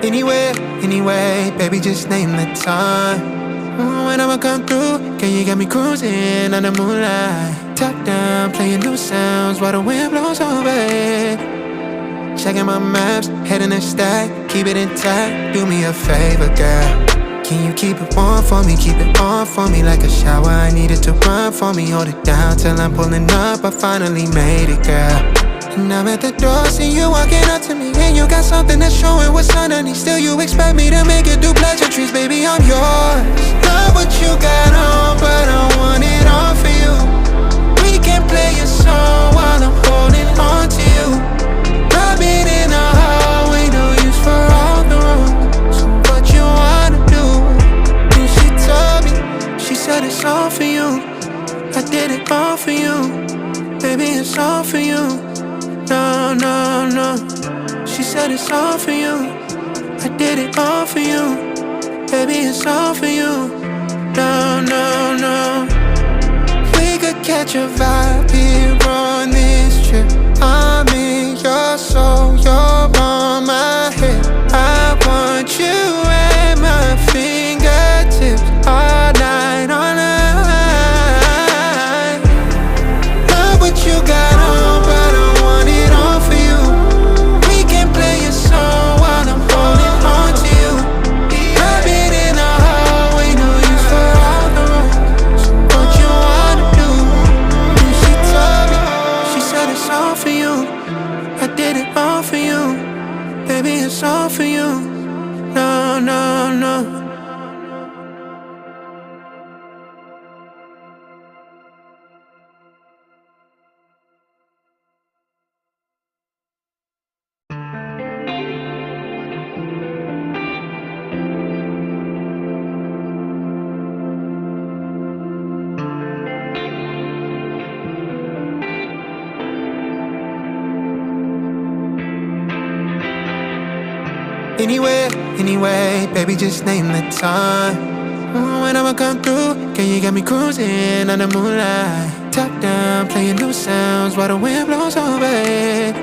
Anywhere, anyway, baby, just name the time. When I'ma come through, can you get me cruising under moonlight? Top down, playing new sounds while the wind blows over it. Checking my maps, heading the stack, keep it intact. Do me a favor, girl. Can you keep it warm for me, keep it on for me like a shower? I need it to run for me, hold it down till I'm pulling up. I finally made it, girl. And I'm at the door, see you walking up to me, and you got something that's showing what's underneath. Still you expect me to make it do pleasantries, baby, I'm yours. Love what you got on, but I want it all for you. We can play a song while I'm holding on to you. Rubbing in the hallway, no use for all the room. So what you wanna do? And she told me, she said it's all for you. I did it all for you. Baby, it's all for you. No, no, no. She said it's all for you. I did it all for you. Baby, it's all for you. No, no, no. We could catch a vibe here on this trip. I'm in your soul, you're on my head. I want you at my fingertips all night, all night. Love what you got on, but I want it all for you. We can play a song while I'm holding on to you. Rubbing in the hallway, no use for all the room. So what you wanna do? And she told me, she said it's all for you. I did it all for you. Baby, it's all for you. No, no, no. Anywhere, anyway, baby, just name the time. When I'ma come through, can you get me cruising under moonlight? Top down, playing new sounds while the wind blows over it.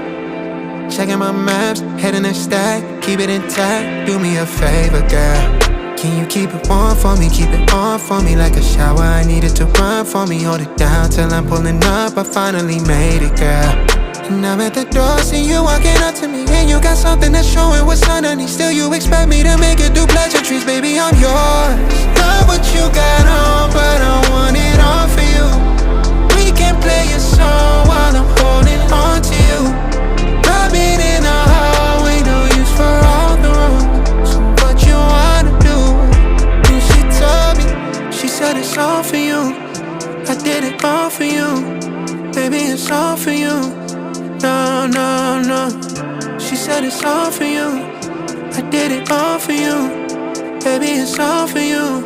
Checking my maps, heading the stack, keep it intact. Do me a favor, girl. Can you keep it warm for me, keep it on for me like a shower? I need it to run for me, hold it down till I'm pulling up. I finally made it, girl. And I'm at the door, see you walking up to me, and you got something that's showing what's underneath. Still you expect me to make it do pleasantries, baby, I'm yours. Love what you got on, but I want it all for you. We can play a song while I'm holding on to you. Rubbing in the hallway, no use for all the room. So what you wanna do? And she told me, she said it's all for you. I did it all for you. Baby, it's all for you. No, no, no. She said it's all for you. I did it all for you. Baby, it's all for you.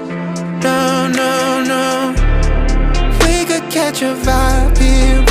No, no, no. We could catch a vibe here